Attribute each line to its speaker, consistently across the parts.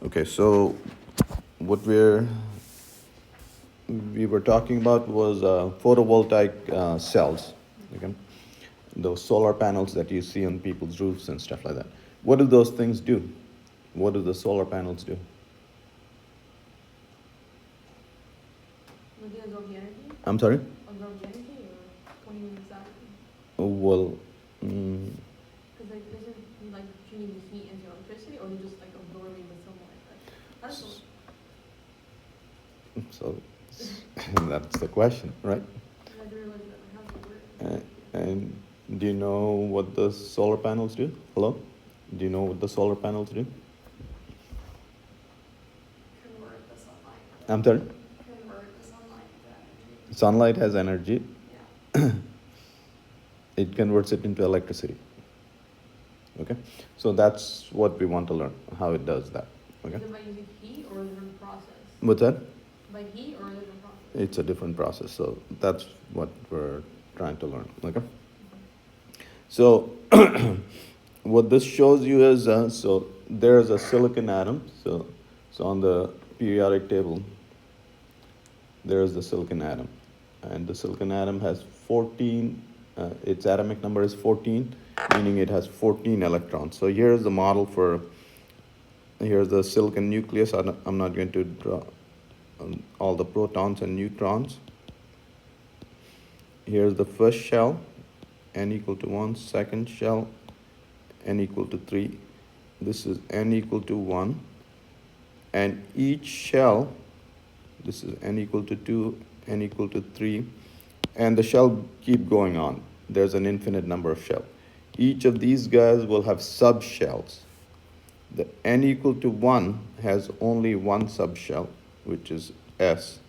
Speaker 1: Okay, so what we were talking about was photovoltaic cells, okay? Those solar panels that you see on people's roofs and stuff like that. What do those things do? What do the solar panels do?
Speaker 2: Would they absorb the energy?
Speaker 1: I'm sorry?
Speaker 2: Absorb the energy, or what do you mean exactly?
Speaker 1: Well,
Speaker 2: Because like, isn't like turning the heat into electricity, or they're just like absorbing the sunlight? Like, how does it
Speaker 1: so that's the question, right?
Speaker 2: I don't realize that. Like, how does it work?
Speaker 1: And do you know what the solar panels do? Hello? Do you know what the solar panels do?
Speaker 2: Convert the sunlight.
Speaker 1: I'm sorry?
Speaker 2: Convert the sunlight to energy.
Speaker 1: Sunlight has energy.
Speaker 2: Yeah.
Speaker 1: It converts it into electricity. Okay? So that's what we want to learn, how it does that. Okay?
Speaker 2: Is it by using heat or a different process?
Speaker 1: What's that?
Speaker 2: By heat or a different process?
Speaker 1: It's a different process. So that's what we're trying to learn. Okay? So what this shows you is, so there's a silicon atom. So on the periodic table, there's the silicon atom. And the silicon atom has 14, its atomic number is 14, meaning it has 14 electrons. So here's the model for, here's the silicon nucleus. I'm not going to draw all the protons and neutrons. Here's the first shell, n equal to 1, second shell, n equal to 3. This is n equal to 1. And each shell, this is n equal to 2, n equal to 3, and the shell keep going on. There's an infinite number of shells. Each of these guys will have subshells. The n equal to 1 has only one subshell, which is S.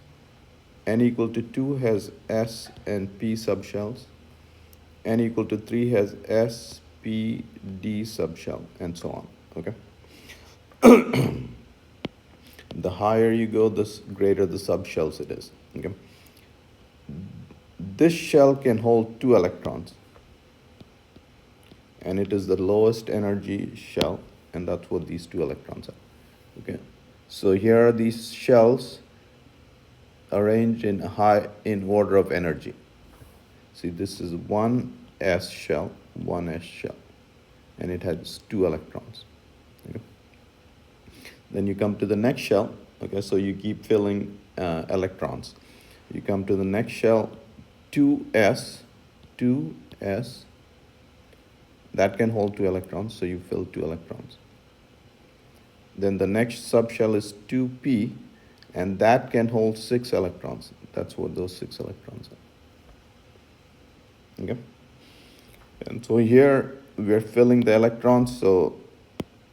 Speaker 1: N equal to 2 has S and P subshells. N equal to 3 has S, P, D subshell, and so on. Okay? The higher you go, the greater the subshells it is. Okay? This shell can hold 2 electrons, and it is the lowest energy shell, and that's what these 2 electrons are. Okay, so here are these shells arranged in order of energy. See, this is 1s shell, and it has 2 electrons. Okay? Then you come to the next shell. Okay, so you keep filling electrons. You come to the next shell, 2s, that can hold 2 electrons, so you fill 2 electrons. Then the next subshell is 2p, and that can hold 6 electrons. That's what those 6 electrons are. Okay? And so here we're filling the electrons, so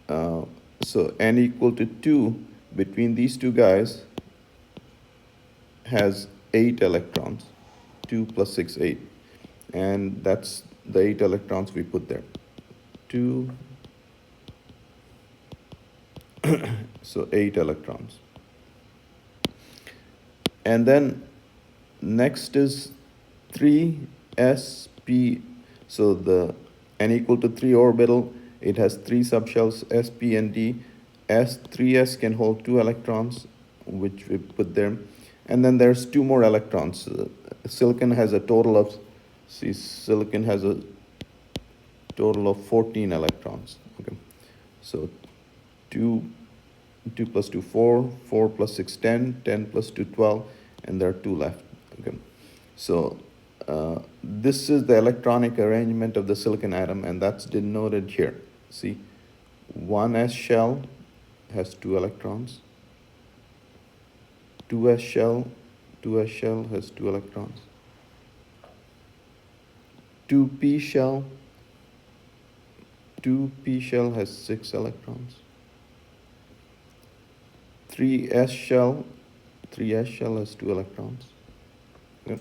Speaker 1: n equal to 2 between these two guys has 8 electrons. 2 plus 6, 8. And that's the 8 electrons we put there. 2, so 8 electrons. And then next is 3sp. So the n equal to 3 orbital, it has 3 subshells, s, p, and d. 3s can hold 2 electrons, which we put there. And then there's 2 more electrons. Silicon has a total of, silicon has a total of 14 electrons. Okay, so 2 plus 2, 4, 4 plus 6, 10, 10 plus 2, 12, and there are 2 left. Okay, so this is the electronic arrangement of the silicon atom, and that's denoted here. See, 1s shell has 2 electrons. 2s shell has 2 electrons. 2p shell has 6 electrons. 3s shell has 2 electrons. Okay.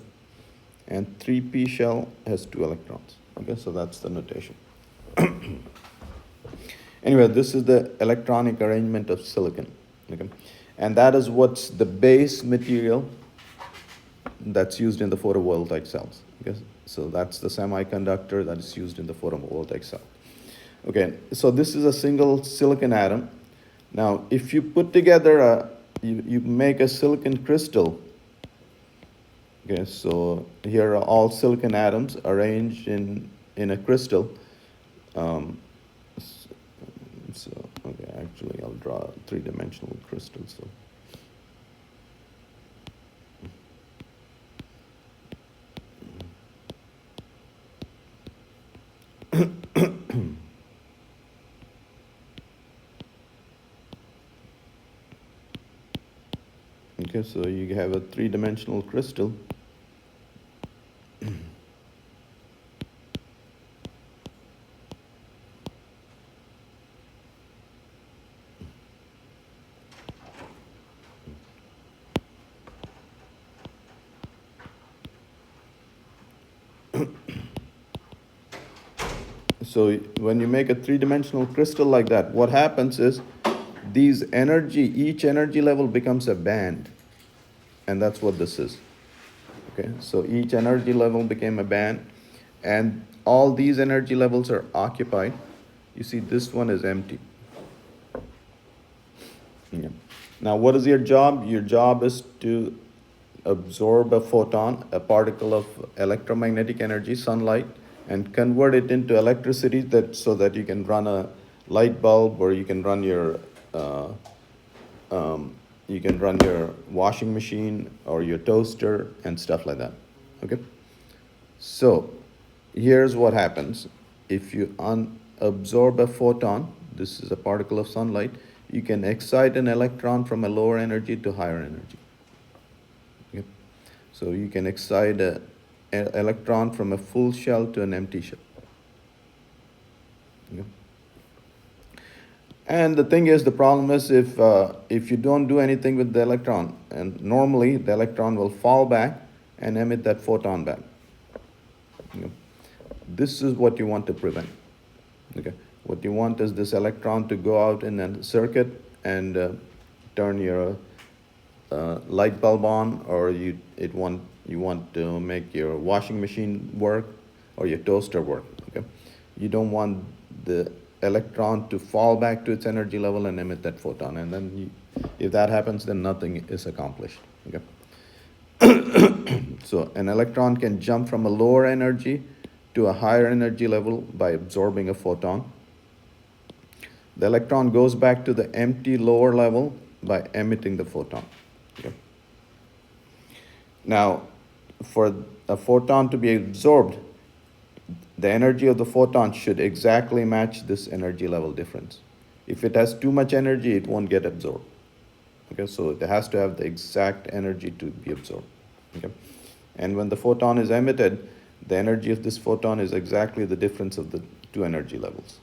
Speaker 1: And 3p shell has 2 electrons. Okay, so that's the notation. Anyway, this is the electronic arrangement of silicon. Okay. And that is what's the base material that's used in the photovoltaic cells. Okay? So that's the semiconductor that is used in the photovoltaic cell. Okay, so this is a single silicon atom. Now, if you put together you make a silicon crystal. Okay, so here are all silicon atoms arranged in a crystal. Um, so, okay, actually, I'll draw a three-dimensional crystal. So, okay, so you have a three-dimensional crystal. So when you make a three-dimensional crystal like that, what happens is each energy level becomes a band, and that's what this is. Okay, so each energy level became a band, and all these energy levels are occupied. You see, this one is empty. Yeah. Now, what is your job? Your job is to absorb a photon, a particle of electromagnetic energy, sunlight, and convert it into electricity so that you can run a light bulb, or you can run uh, your washing machine or your toaster and stuff like that. Okay? So, here's what happens. If you absorb a photon, this is a particle of sunlight, you can excite an electron from a lower energy to higher energy. Okay? So you can excite an electron from a full shell to an empty shell. Okay? And the thing is, the problem is if you don't do anything with the electron, and normally the electron will fall back and emit that photon back. Okay? This is what you want to prevent. Okay? What you want is this electron to go out in a circuit and turn your light bulb on, or you want to make your washing machine work or your toaster work. Okay? You don't want the electron to fall back to its energy level and emit that photon, and then if that happens, then nothing is accomplished. Okay? So an electron can jump from a lower energy to a higher energy level by absorbing a photon. The electron goes back to the empty lower level by emitting the photon. Okay? Now, for a photon to be absorbed, the energy of the photon should exactly match this energy level difference. If it has too much energy, it won't get absorbed. Okay, so it has to have the exact energy to be absorbed. Okay? And when the photon is emitted, the energy of this photon is exactly the difference of the two energy levels.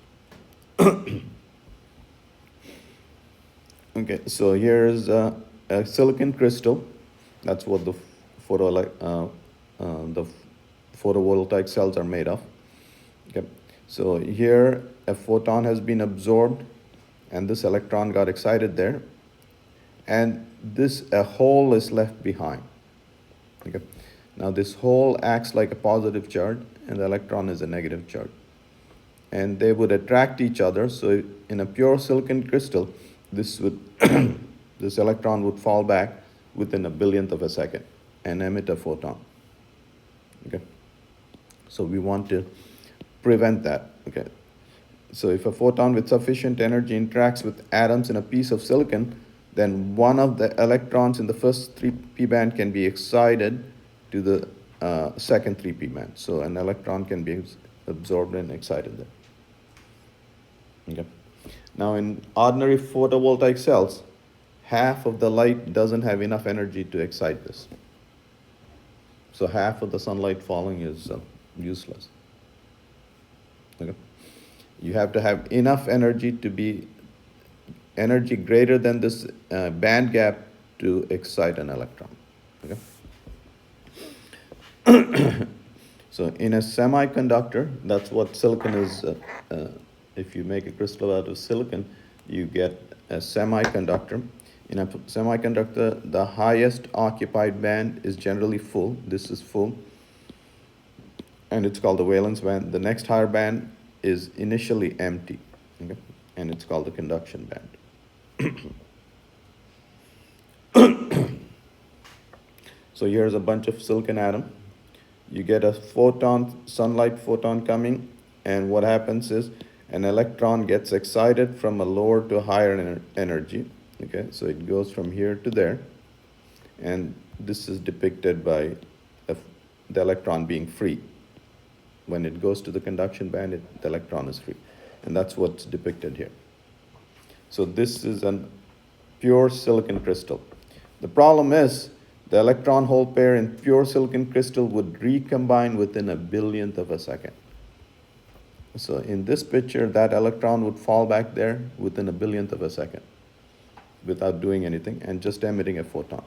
Speaker 1: Okay, so here's a silicon crystal. That's what the photovoltaic cells are made of. Okay, so here a photon has been absorbed, and this electron got excited there, and a hole is left behind. Okay, now this hole acts like a positive charge, and the electron is a negative charge, and they would attract each other. So in a pure silicon crystal, this electron would fall back within a billionth of a second and emit a photon. Okay, so we want to prevent that. Okay, so if a photon with sufficient energy interacts with atoms in a piece of silicon, then one of the electrons in the first 3p band can be excited to the second 3p band. So an electron can be absorbed and excited there. Okay. Now in ordinary photovoltaic cells, half of the light doesn't have enough energy to excite this. So half of the sunlight falling is useless. Okay. You have to have enough energy to be energy greater than this band gap to excite an electron. Okay. So in a semiconductor, that's what silicon is. If you make a crystal out of silicon, you get a semiconductor. In a semiconductor, the highest occupied band is generally full. This is full, and it's called the valence band. The next higher band is initially empty, okay? And it's called the conduction band. So here's a bunch of silicon atom. You get a photon, sunlight photon coming, and what happens is an electron gets excited from a lower to a higher energy. Okay, so it goes from here to there, and this is depicted by the electron being free. When it goes to the conduction band, the electron is free, and that's what's depicted here. So this is a pure silicon crystal. The problem is the electron hole pair in pure silicon crystal would recombine within a billionth of a second. So in this picture, that electron would fall back there within a billionth of a second without doing anything and just emitting a photon.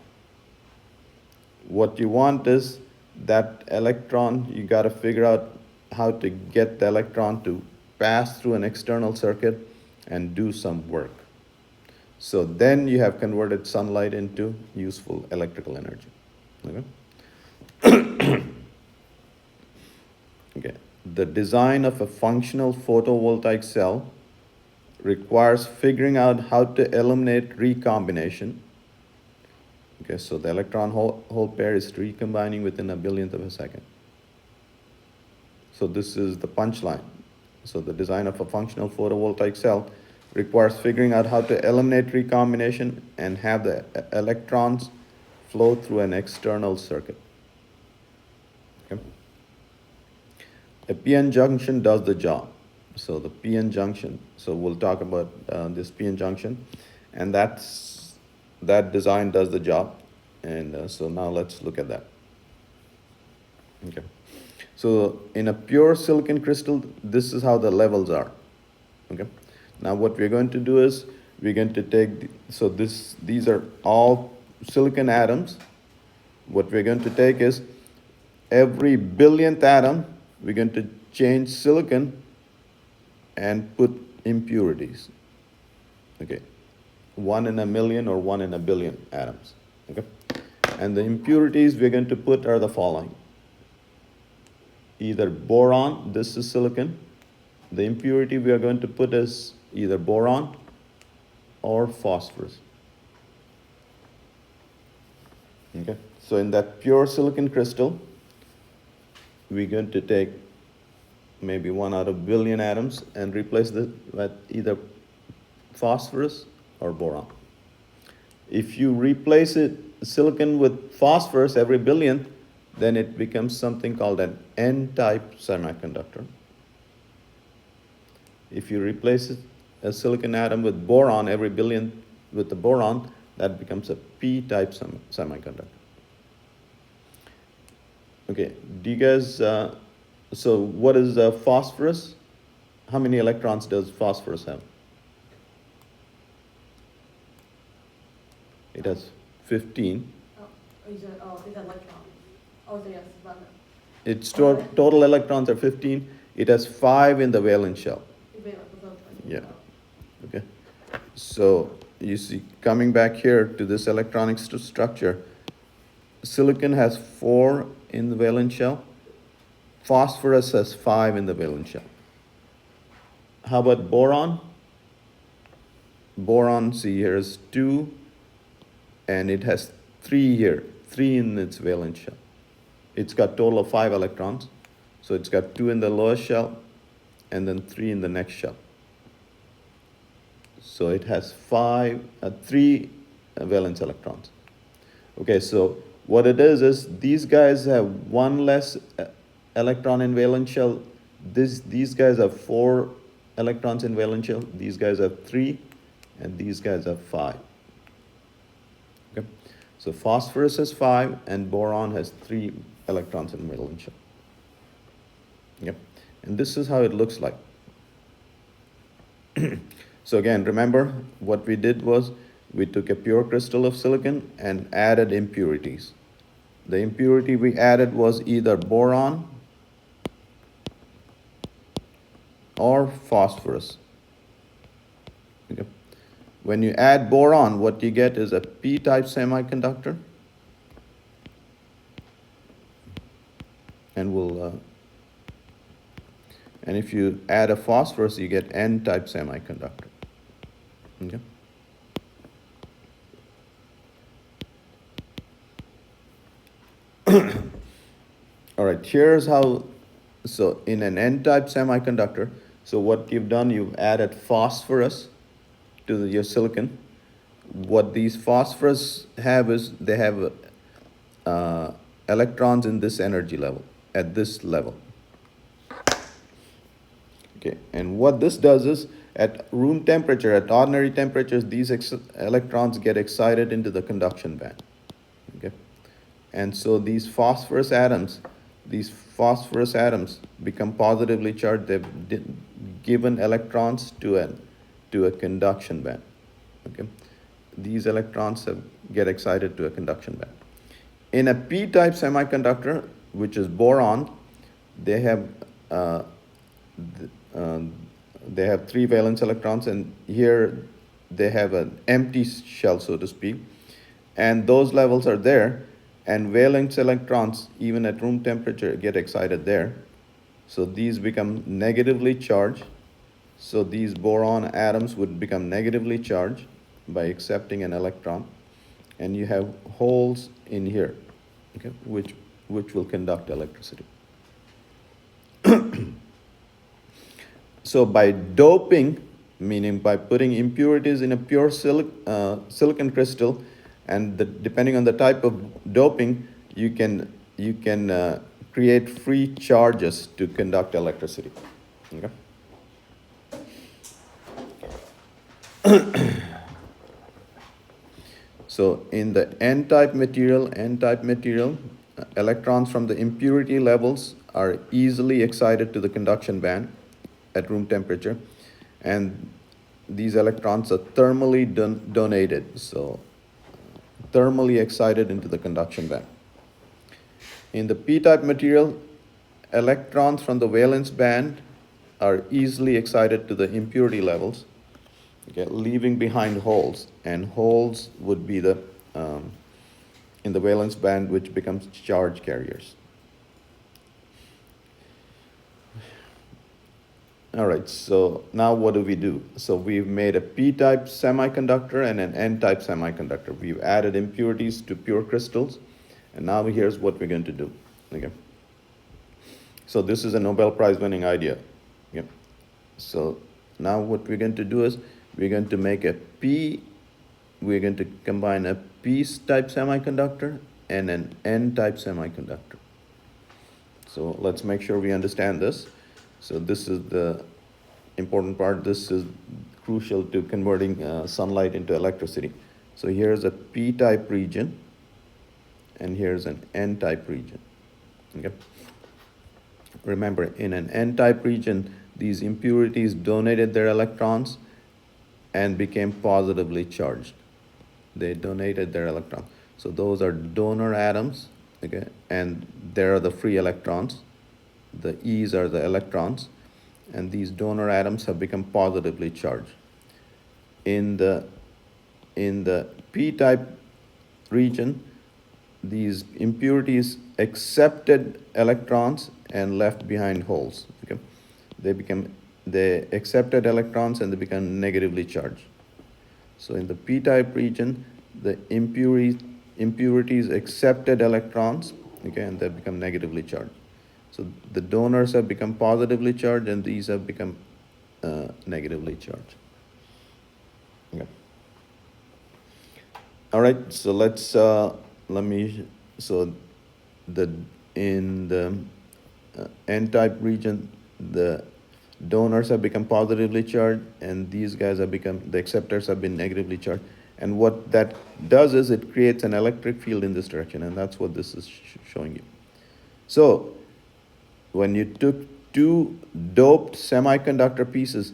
Speaker 1: What you want is that electron, you got to figure out how to get the electron to pass through an external circuit and do some work. So then you have converted sunlight into useful electrical energy. Okay? Okay. The design of a functional photovoltaic cell requires figuring out how to eliminate recombination. Okay, so the electron hole pair is recombining within a billionth of a second. So this is the punchline. So the design of a functional photovoltaic cell requires figuring out how to eliminate recombination and have the electrons flow through an external circuit. Okay. A PN junction does the job. So the PN junction, so we'll talk about this PN junction, and that design does the job. And so now let's look at that. Okay. So in a pure silicon crystal, this is how the levels are. Okay. Now what we're going to do is we're going to take, these are all silicon atoms. What we're going to take is every billionth atom, we're going to change silicon and put impurities. Okay. 1 in a million or 1 in a billion atoms. Okay. And the impurities we're going to put are the following. Either boron, this is silicon. The impurity we are going to put is either boron or phosphorus. Okay. So in that pure silicon crystal, we're going to take maybe 1 out of billion atoms and replace it with either phosphorus or boron. If you replace silicon with phosphorus every billionth, then it becomes something called an N-type semiconductor. If you replace a silicon atom with boron every billionth with the boron, that becomes a P-type semiconductor. Okay, do you guys, so what is phosphorus? How many electrons does phosphorus have? It has 15.
Speaker 2: Is that electron? Oh, so yes, valence.
Speaker 1: Its total electrons are 15. It has 5 in the valence shell. Yeah. Okay. So you see, coming back here to this electronic structure, silicon has 4 in the valence shell. Phosphorus has 5 in the valence shell. How about boron? Boron, see, here is 2, and it has 3 here, 3 in its valence shell. It's got total of 5 electrons. So it's got 2 in the lowest shell and then 3 in the next shell. So it has 3 valence electrons. Okay, so what it is these guys have 1 less electron in valence shell. These guys have 4 electrons in valence shell. These guys have 3, and these guys have 5. Okay, so phosphorus has 5, and boron has 3 electrons in valence shell. Yep, and this is how it looks like. So again, remember what we did was we took a pure crystal of silicon and added impurities. The impurity we added was either boron or phosphorus. Okay. When you add boron, what you get is a P-type semiconductor. And if you add a phosphorus, you get N-type semiconductor. Okay. All right, here's how, so in an N-type semiconductor, so what you've done, you've added phosphorus to your silicon. What these phosphorus have is they have electrons in this energy level, at this level. Okay, and what this does is at room temperature, at ordinary temperatures, these electrons get excited into the conduction band. Okay, and so these phosphorus atoms become positively charged. They've given electrons to a conduction band. Okay, these electrons get excited to a conduction band. In a p-type semiconductor, which is boron, they have uh, th- uh, they have 3 valence electrons, and here they have an empty shell, so to speak, and those levels are there, and valence electrons, even at room temperature, get excited there. So these become negatively charged. So these boron atoms would become negatively charged by accepting an electron, and you have holes in here, okay, which will conduct electricity. So by doping, meaning by putting impurities in a pure silicon crystal, and depending on the type of doping, you can create free charges to conduct electricity. Okay. So in the N-type material, electrons from the impurity levels are easily excited to the conduction band at room temperature, and these electrons are thermally donated, so thermally excited into the conduction band. In the p-type material, electrons from the valence band are easily excited to the impurity levels, okay, leaving behind holes, and holes would be the in the valence band, which becomes charge carriers. All right, so now what do? So we've made a p-type semiconductor and an n-type semiconductor. We've added impurities to pure crystals, and now here's what we're going to do. Okay. So this is a Nobel Prize winning idea. Okay. So now what we're going to do is we're going to make we're going to combine a p-type semiconductor and an n-type semiconductor. So let's make sure we understand this. So this is the important part. This is crucial to converting sunlight into electricity. So here's a p-type region, and here's an n-type region. Okay. Remember, in an n-type region, these impurities donated their electrons and became positively charged. They donated their electrons. So those are donor atoms, okay, and there are the free electrons. The E's are the electrons, and these donor atoms have become positively charged. In the p-type region, these impurities accepted electrons and left behind holes. Okay? They accepted electrons and they become negatively charged. So in the p-type region, the impurities accepted electrons, okay, and they become negatively charged. So the donors have become positively charged, and these have become negatively charged. Okay. All right. So in the n-type region, the donors have become positively charged, and these guys have become, the acceptors have been negatively charged. And what that does is it creates an electric field in this direction, and that's what this is showing you. So when you took 2 doped semiconductor pieces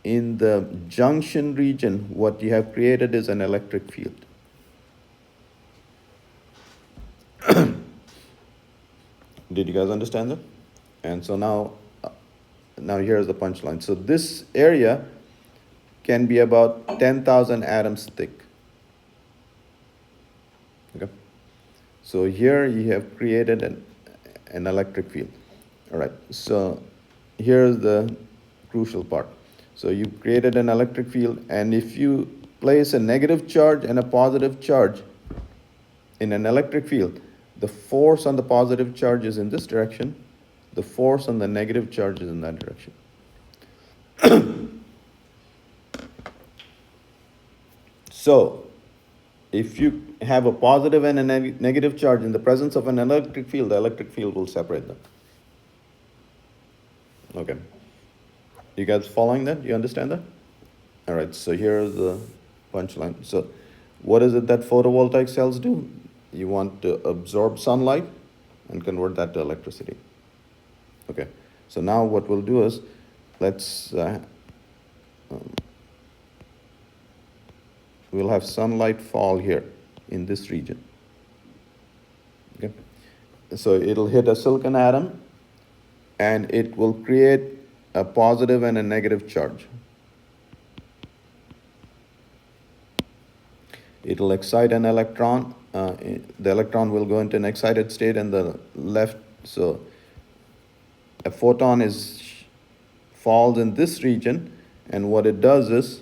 Speaker 1: in the junction region, what you have created is an electric field. Did you guys understand that? And so now here's the punchline. So this area can be about 10,000 atoms thick. Okay. So here you have created an electric field. All right. So here's the crucial part. So you created an electric field, and if you place a negative charge and a positive charge in an electric field, The force on the positive charge is in this direction. The force on the negative charge is in that direction. So, if you have a positive and a negative charge in the presence of an electric field, the electric field will separate them. Okay. You guys following that? You understand that? All right, so here's the punchline. So, what is it that photovoltaic cells do? You want to absorb sunlight and convert that to electricity. Okay, so now what we'll do is, let's, we'll have sunlight fall here in this region. Okay, so it'll hit a silicon atom and it will create a positive and a negative charge. It'll excite an electron. The electron will go into an excited state and the left, so a photon falls in this region, and what it does is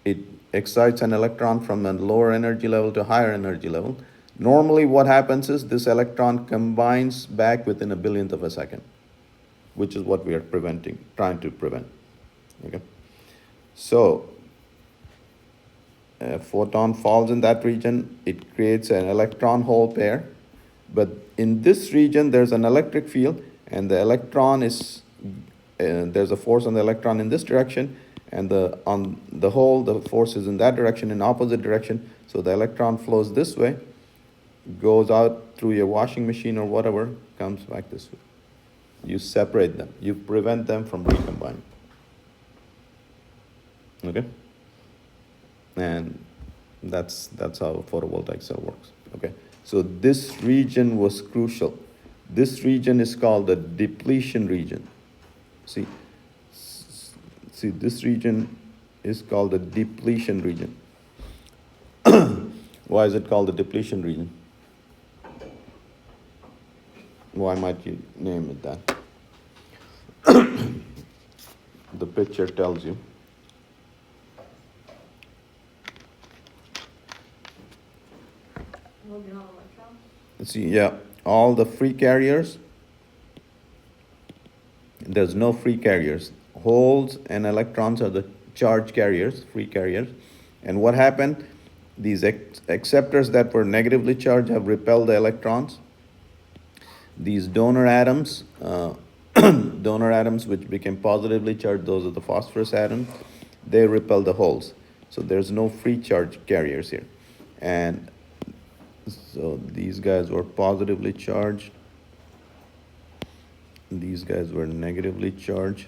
Speaker 1: it excites an electron from a lower energy level to higher energy level. Normally what happens is this electron combines back within a billionth of a second, which is what we are trying to prevent. Okay, so a photon falls in that region, it creates an electron hole pair, but in this region there's an electric field, and the electron is, there's a force on the electron in this direction, and on the hole, the force is in that direction, in opposite direction, so the electron flows this way, goes out through your washing machine or whatever, comes back this way. You separate them, you prevent them from recombining. Okay? And that's how a photovoltaic cell works. Okay, so this region was crucial. This region is called the depletion region. See, this region is called the depletion region. Why is it called the depletion region? Why might you name it that? The picture tells you. See, yeah, all the free carriers, there's no free carriers. Holes and electrons are the charge carriers, free carriers. And what happened? These acceptors that were negatively charged have repelled the electrons. These donor atoms which became positively charged, those are the phosphorus atoms, they repel the holes. So there's no free charge carriers here. And so these guys were positively charged. These guys were negatively charged.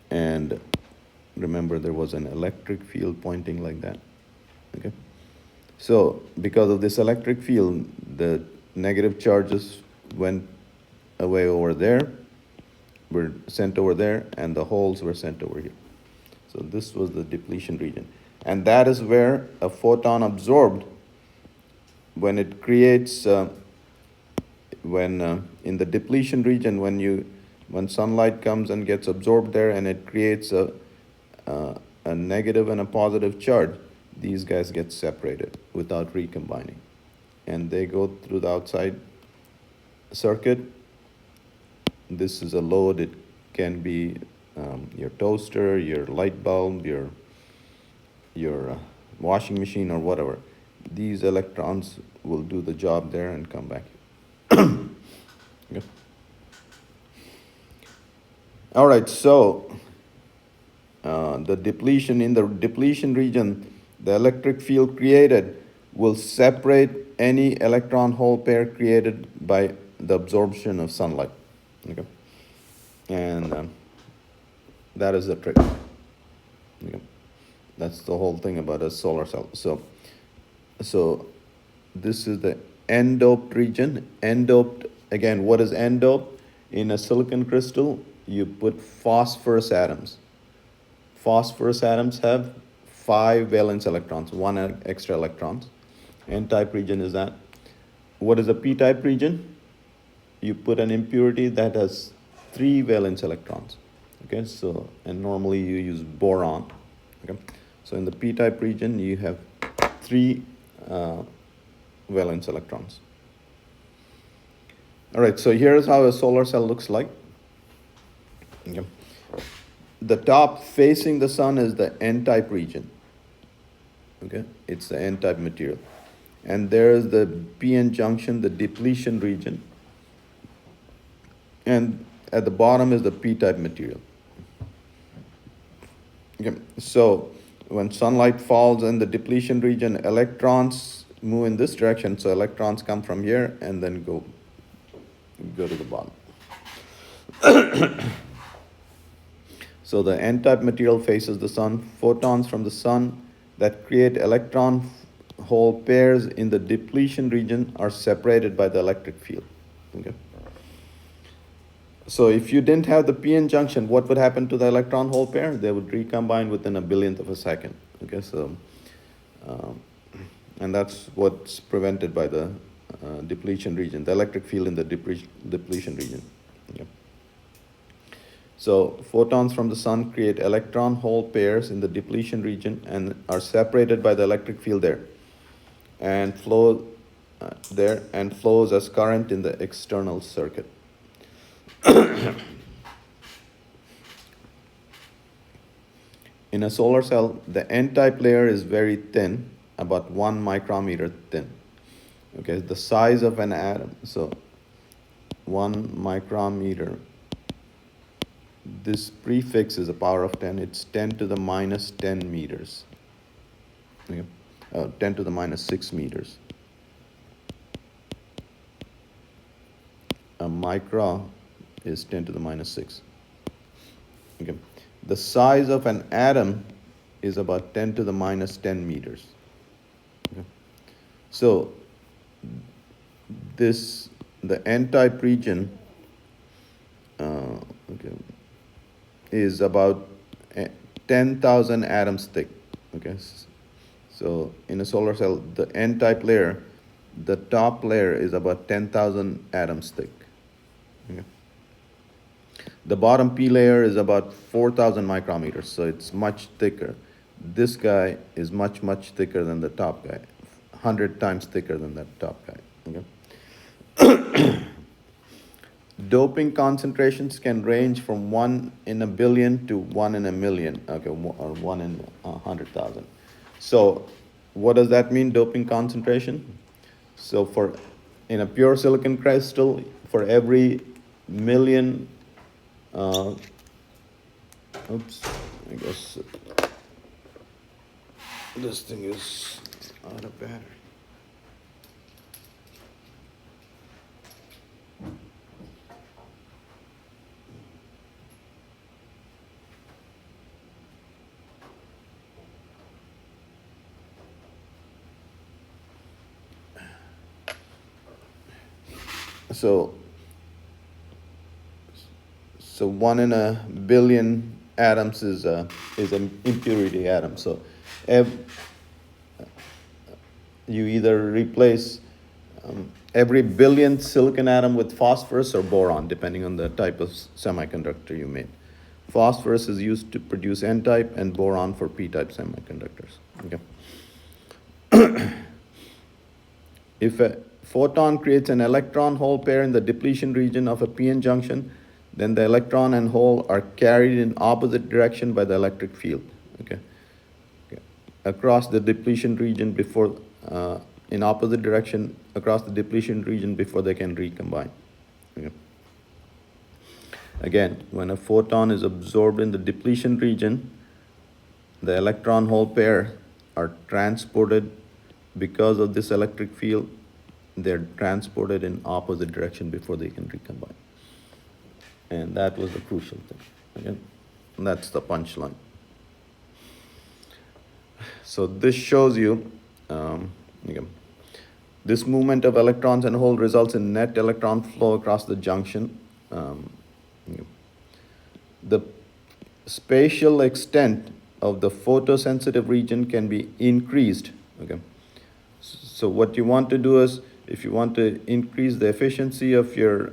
Speaker 1: And remember, there was an electric field pointing like that. Okay. So because of this electric field, the negative charges went away over there, were sent over there, and the holes were sent over here. So this was the depletion region. And that is where a photon absorbed, when it creates, in the depletion region, when sunlight comes and gets absorbed there and it creates a negative and a positive charge, these guys get separated without recombining. And they go through the outside circuit. This is a load. It can be your toaster, your light bulb, your washing machine or whatever. These electrons will do the job there and come back. Okay. All right, so in the depletion region, the electric field created will separate any electron hole pair created by the absorption of sunlight. Okay, and that is the trick. Okay. That's the whole thing about a solar cell. So this is the n-doped region. N-doped, again, what is n-doped? In a silicon crystal, you put phosphorus atoms. Phosphorus atoms have 5 valence electrons, 1 extra electrons. N-type region is that. What is a p-type region? You put an impurity that has 3 valence electrons. Okay, so, and normally you use boron. Okay, so in the p-type region, you have 3 valence electrons. All right, so here's how a solar cell looks like. Okay. The top facing the sun is the N-type region. Okay, it's the N-type material. And there's the p-n junction, the depletion region. And at the bottom is the p-type material. Okay. So when sunlight falls in the depletion region, electrons move in this direction. So electrons come from here and then go to the bottom. So the N-type material faces the sun. Photons from the sun that create electron hole pairs in the depletion region are separated by the electric field. Okay. So if you didn't have the p-n junction, what would happen to the electron hole pair? They would recombine within a billionth of a second. Okay, so and that's what's prevented by the depletion region, the electric field in the depletion region. Okay. So photons from the sun create electron hole pairs in the depletion region and are separated by the electric field there, and flows as current in the external circuit. In a solar cell, the N-type layer is very thin, about 1 micrometer thin. Okay, the size of an atom, so 1 micrometer. This prefix is a power of 10. It's 10 to the minus 10 meters. Okay. 10 to the minus 6 meters. A micra is 10 to the minus 6. Okay. The size of an atom is about 10 to the minus 10 meters. Okay. So the N-type region is about 10,000 atoms thick. Okay. So in a solar cell, the N-type layer, the top layer is about 10,000 atoms thick. Okay. The bottom P layer is about 4,000 micrometers, so it's much thicker. This guy is much, much thicker than the top guy, 100 times thicker than that top guy. Okay. Doping concentrations can range from 1 in a billion to 1 in a million, okay, or 1 in 100,000. So what does that mean, doping concentration? So in a pure silicon crystal, for every million, I guess this thing is out of battery. So 1 in a billion atoms is an impurity atom. So you either replace every billionth silicon atom with phosphorus or boron, depending on the type of semiconductor you made. Phosphorus is used to produce N-type and boron for P-type semiconductors. Okay. If a photon creates an electron hole pair in the depletion region of a p-n junction, then the electron and hole are carried in opposite direction by the electric field. Okay. Across the depletion region in opposite direction across the depletion region before they can recombine. Okay. Again, when a photon is absorbed in the depletion region, the electron hole pair are transported because of this electric field. They're transported in opposite direction before they can recombine. And that was the crucial thing. Okay? And that's the punchline. So this shows you, this movement of electrons and hole results in net electron flow across the junction. The spatial extent of the photosensitive region can be increased. Okay. So what you want to do is, if you want to increase the efficiency of your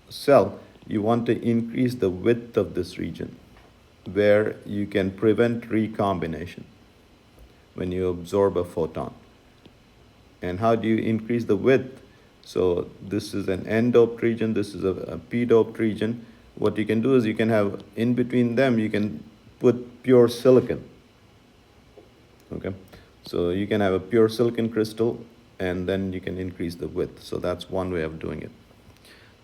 Speaker 1: cell, you want to increase the width of this region where you can prevent recombination. when you absorb a photon. And how do you increase the width? So this is an n-doped region, this is a p-doped region. What you can do is you can have, in between them, you can put pure silicon. Okay, so you can have a pure silicon crystal, and then you can increase the width. So that's one way of doing it.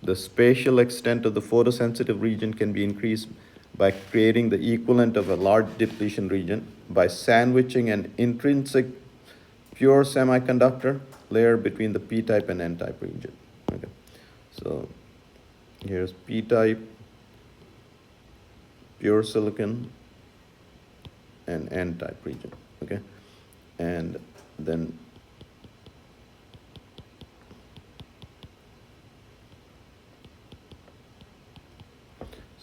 Speaker 1: The spatial extent of the photosensitive region can be increased by creating the equivalent of a large depletion region by sandwiching an intrinsic pure semiconductor layer between the p-type and n-type region. Okay, so here's p-type, pure silicon, and n-type region. Okay, and then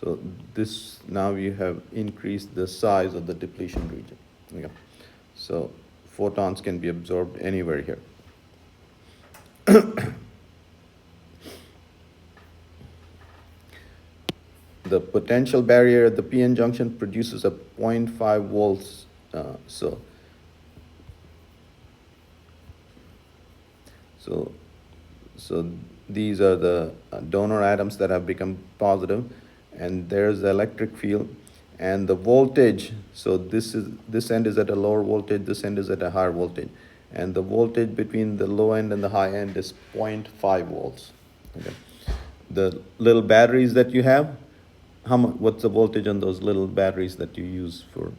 Speaker 1: so this, now you have increased the size of the depletion region. Okay, so photons can be absorbed anywhere here. The potential barrier at the p-n junction produces a 0.5 volts. So these are the donor atoms that have become positive, and there's the electric field and the voltage. So this end is at a lower voltage, this end is at a higher voltage, and the voltage between the low end and the high end is 0.5 volts. Okay. The little batteries that you have, what's the voltage on those little batteries that you use for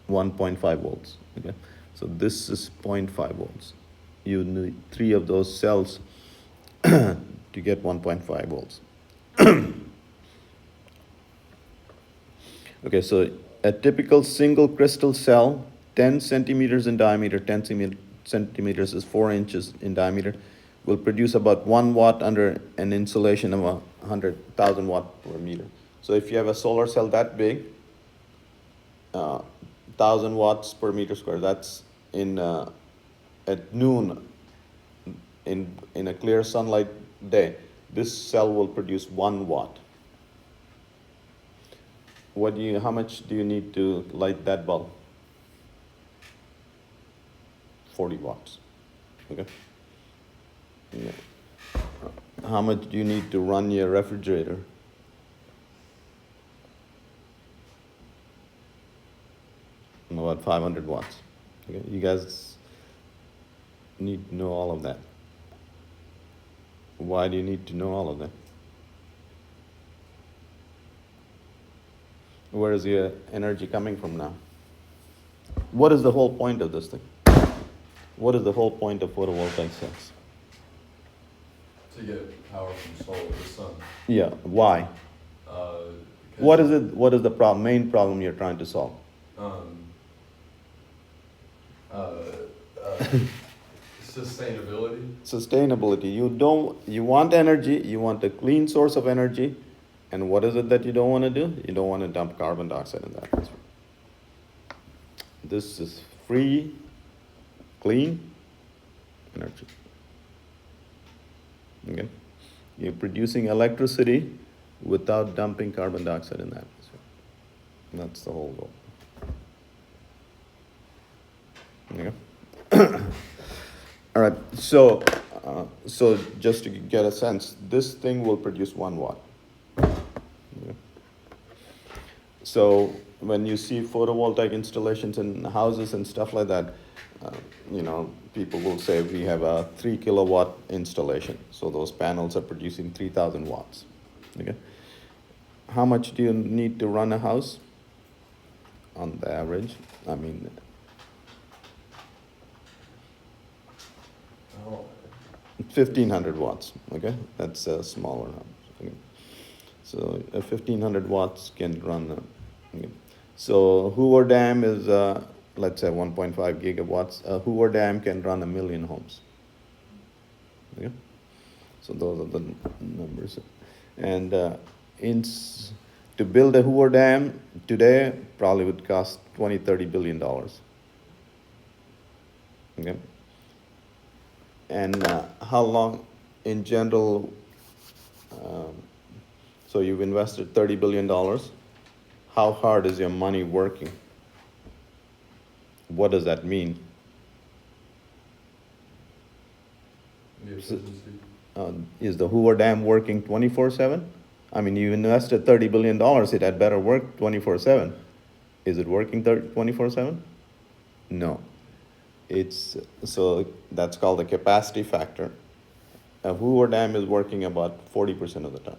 Speaker 1: 1.5 volts? Okay, so this is 0.5 volts. You need 3 of those cells to get 1.5 volts. Okay, so a typical single crystal cell, 10 centimeters in diameter, 10 centimeters is 4 inches in diameter, will produce about 1 watt under an insulation of 100,000 watt per meter. So if you have a solar cell that big, 1,000 watts per meter square, that's in at noon in a clear sunlight day, this cell will produce 1 watt. How much do you need to light that bulb? 40 watts. Okay. Yeah. How much do you need to run your refrigerator? About 500 watts. Okay. You guys need to know all of that. Why do you need to know all of that? Where is your energy coming from now? What is the whole point of this thing? What is the whole point of photovoltaic cells?
Speaker 3: To get power from solar, the sun.
Speaker 1: Yeah, why? What is it? What is the main problem you're trying to solve?
Speaker 3: Sustainability.
Speaker 1: Sustainability. You want energy, you want a clean source of energy, and what is it that you don't want to do? You don't want to dump carbon dioxide in the atmosphere. This is free, clean energy. Okay? You're producing electricity without dumping carbon dioxide in the atmosphere. That's the whole goal. Okay? All right, so just to get a sense, this thing will produce 1 watt. Okay. So when you see photovoltaic installations in houses and stuff like that, people will say we have a 3 kilowatt installation. So those panels are producing 3,000 watts. Okay. How much do you need to run a house? On the average, 1,500 watts. Okay, that's a smaller number. Okay. So 1,500 watts can run. Okay. So Hoover Dam is let's say 1.5 gigawatts. Hoover Dam can run 1 million homes. Okay. So those are the numbers. And to build a Hoover Dam today probably would cost $20-30 billion. Okay. And how long, in general, so you've invested $30 billion. How hard is your money working? What does that mean?
Speaker 3: The efficiency.
Speaker 1: Is the Hoover Dam working 24/7? I mean, you invested $30 billion, it had better work 24/7. Is it working 24/7? No. So that's called the capacity factor. A Hoover Dam is working about 40% of the time.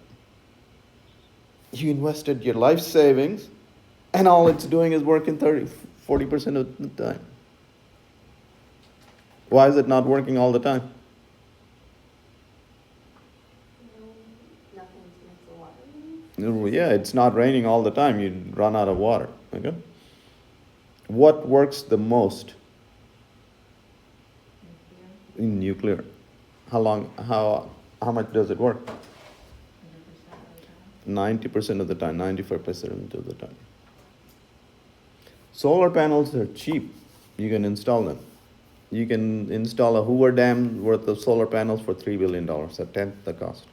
Speaker 1: You invested your life savings, and all it's doing is working 40% of the time. Why is it not working all the time?
Speaker 2: Nothing to make the water rain.
Speaker 1: Yeah, it's not raining all the time. You run out of water. Okay. What works the most in nuclear? How much does it work? 90% of the time, 95% of the time. Solar panels are cheap. You can install them. You can install a Hoover Dam worth of solar panels for $3 billion, a tenth the cost.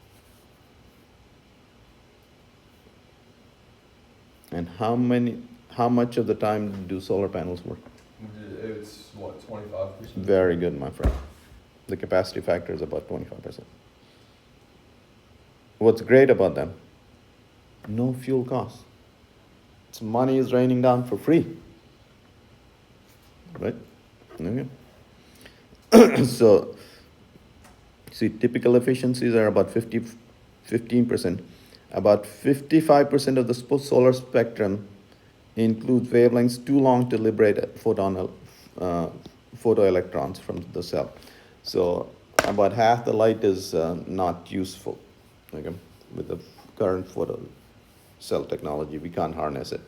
Speaker 1: And how much of the time do solar panels work?
Speaker 3: It's what, 25%?
Speaker 1: Very good, my friend. The capacity factor is about 25%. What's great about them? No fuel costs. It's money is raining down for free. Right? Okay. So, see, typical efficiencies are about 15%. About 55% of the solar spectrum includes wavelengths too long to liberate photoelectrons from the cell. So about half the light is not useful. Okay? With the current photo cell technology, we can't harness it.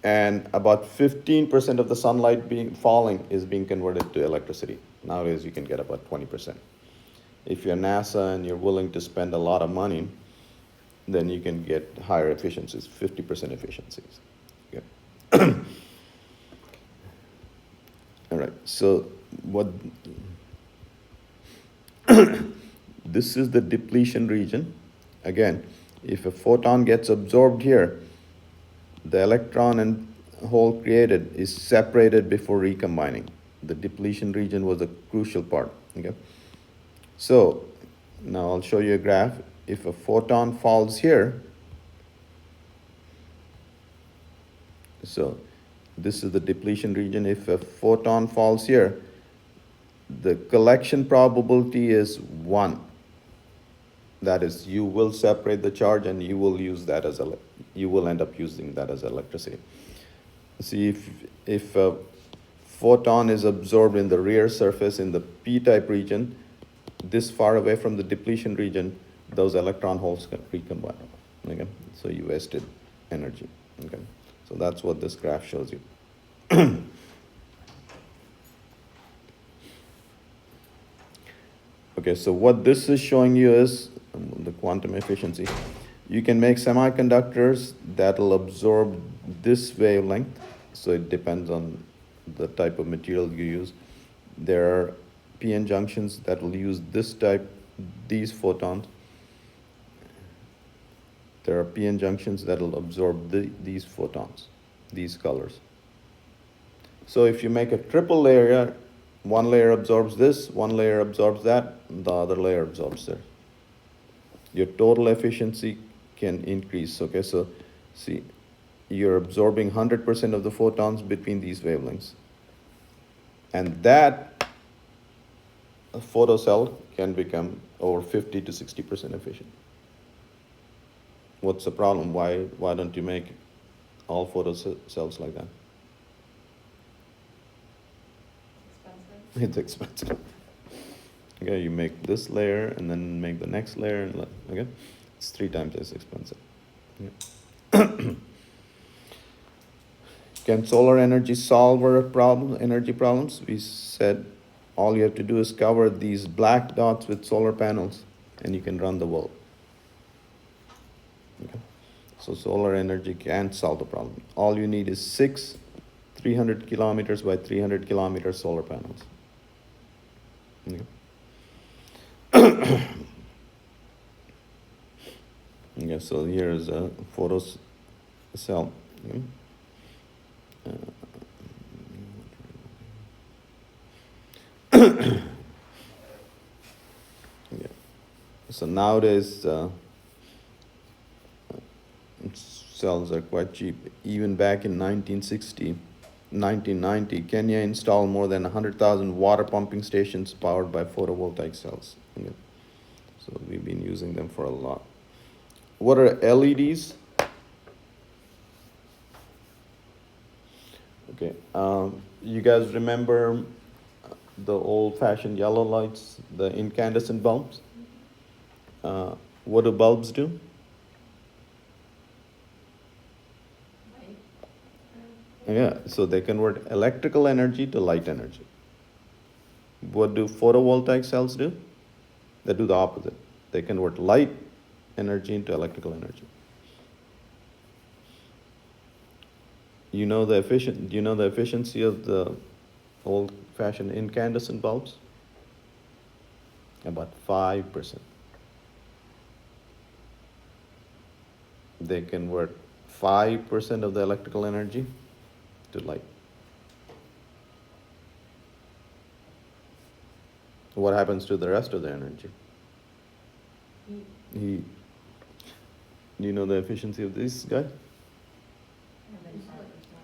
Speaker 1: And about 15% of the sunlight falling is being converted to electricity. Nowadays, you can get about 20%. If you're NASA and you're willing to spend a lot of money, then you can get higher efficiencies, 50% efficiencies. Okay. All right, so this is the depletion region. Again, if a photon gets absorbed here, the electron and hole created is separated before recombining. The depletion region was a crucial part. Okay. So now I'll show you a graph. If a photon falls here, so this is the depletion region. If a photon falls here, the collection probability is 1. That is, you will separate the charge and you will use that as you will end up using that as electricity. See, if a photon is absorbed in the rear surface in the p-type region, this far away from the depletion region, those electron holes can recombine. Okay, so you wasted energy. Okay, so that's what this graph shows you. Okay, so what this is showing you is the quantum efficiency. You can make semiconductors that'll absorb this wavelength, so it depends on the type of material you use. There are p-n junctions that will use these photons. There are p-n junctions that will absorb these photons, these colors. So if you make a triple layer, one layer absorbs this, one layer absorbs that, the other layer absorbs this. Your total efficiency can increase. Okay, so see, you're absorbing 100% of the photons between these wavelengths. And that photocell can become over 50 to 60% efficient. What's the problem? Why don't you make all photocells like that?
Speaker 2: Expensive.
Speaker 1: It's expensive. Okay, you make this layer and then make the next layer, and okay, it's 3 times as expensive. Yeah. Can solar energy solve our energy problems? We said all you have to do is cover these black dots with solar panels, and you can run the world. Okay. So solar energy can solve the problem. All you need is 6 300 kilometers by 300 kilometer solar panels. Okay. Okay, so here is a photocell. Okay. Yeah. So nowadays, cells are quite cheap. Even back in 1960, 1990, Kenya installed more than 100,000 water pumping stations powered by photovoltaic cells. Okay. So we've been using them for a lot. What are LEDs? Okay. You guys remember the old-fashioned yellow lights, the incandescent bulbs? What do bulbs do?
Speaker 2: Right?
Speaker 1: Yeah, so they convert electrical energy to light energy. What do photovoltaic cells do? They do the opposite. They convert light energy into electrical energy. Do you know the efficiency of the old-fashioned incandescent bulbs? About 5%. They convert 5% of the electrical energy to light. What happens to the rest of the energy?
Speaker 2: Heat.
Speaker 1: Heat. Do you know the efficiency of this guy?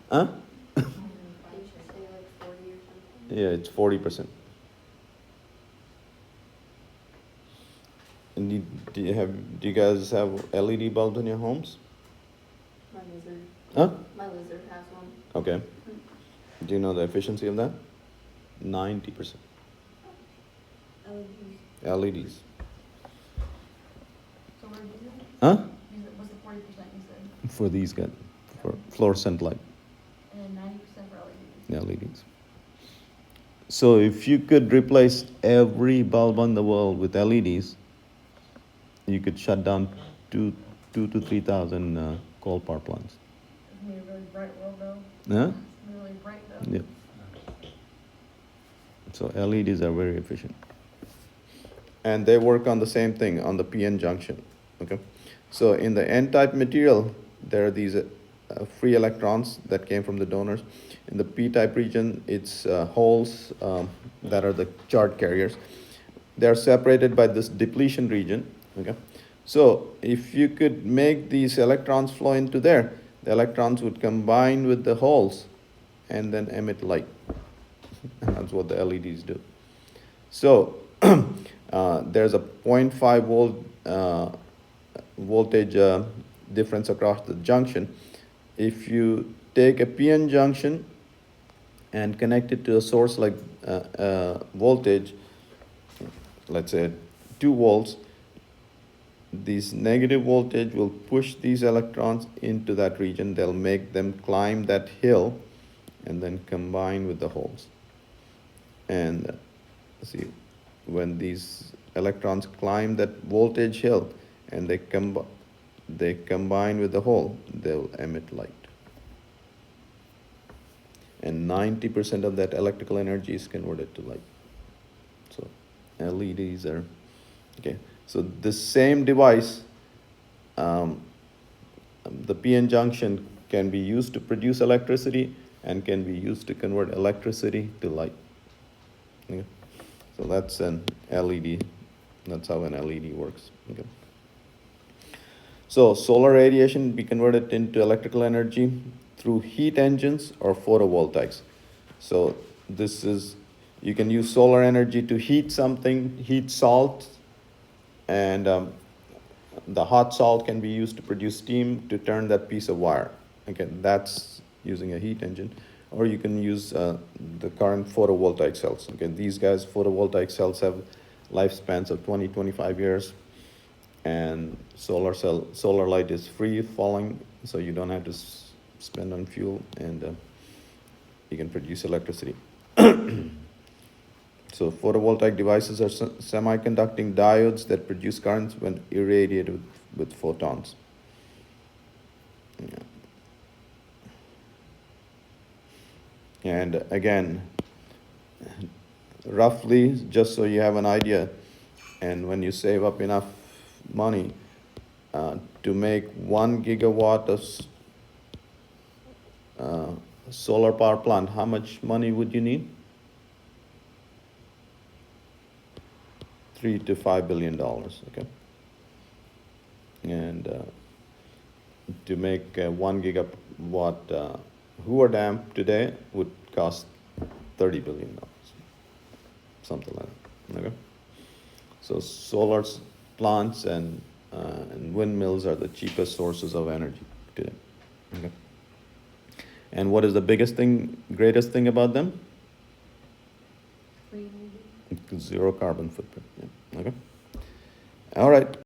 Speaker 1: Huh?
Speaker 2: Did you say like 40 or something?
Speaker 1: Yeah, it's 40%. And do you guys have LED bulbs in your homes?
Speaker 2: My lizard.
Speaker 1: Huh?
Speaker 2: My lizard has one.
Speaker 1: Okay. Do you know the efficiency of that? 90%.
Speaker 2: LEDs.
Speaker 1: LEDs.
Speaker 2: So we're using,
Speaker 1: Huh?
Speaker 2: what's the 40% you said?
Speaker 1: For these guys, for fluorescent light,
Speaker 2: And then 90% for LEDs.
Speaker 1: LEDs. So if you could replace every bulb on the world with LEDs, you could shut down two to 3,000 coal power plants.
Speaker 2: It's gonna be a really bright world though.
Speaker 1: Huh?
Speaker 2: It's gonna be really bright though.
Speaker 1: Yeah. So LEDs are very efficient. And they work on the same thing, on the PN junction, okay? So in the N-type material, there are these free electrons that came from the donors. In the P-type region, it's holes that are the charge carriers. They're separated by this depletion region, okay? So if you could make these electrons flow into there, the electrons would combine with the holes and then emit light. And that's what the LEDs do. So there's a 0.5 volt voltage difference across the junction. If you take a PN junction and connect it to a source like voltage, let's say 2 volts, this negative voltage will push these electrons into that region. They'll make them climb that hill and then combine with the holes. And see, when these electrons climb that voltage hill and they combine with the hole, they'll emit light. And 90% of that electrical energy is converted to light. So LEDs are, okay. So the same device, the PN junction can be used to produce electricity and can be used to convert electricity to light. Okay. So that's an LED. That's how an LED works. Okay. So solar radiation be converted into electrical energy through heat engines or photovoltaics. So this is, you can use solar energy to heat something, heat salt, and the hot salt can be used to produce steam to turn that piece of wire. Again, that's using a heat engine. Or you can use the current photovoltaic cells. Okay, these guys, photovoltaic cells have lifespans of 20, 25 years. And solar light is free falling, so you don't have to spend on fuel, and you can produce electricity. So photovoltaic devices are semiconducting diodes that produce currents when irradiated with photons. Yeah. And again, roughly, just so you have an idea, and when you save up enough money to make 1 gigawatt of solar power plant, how much money would you need? to $5 billion. Okay, and to make 1 gigawatt Hoover Dam today would cost $30 billion, something like that. Okay, so solar plants and windmills are the cheapest sources of energy today. Okay, and what is the greatest thing about them?
Speaker 2: Green maybe.
Speaker 1: Zero carbon footprint. Yeah. Okay. All right.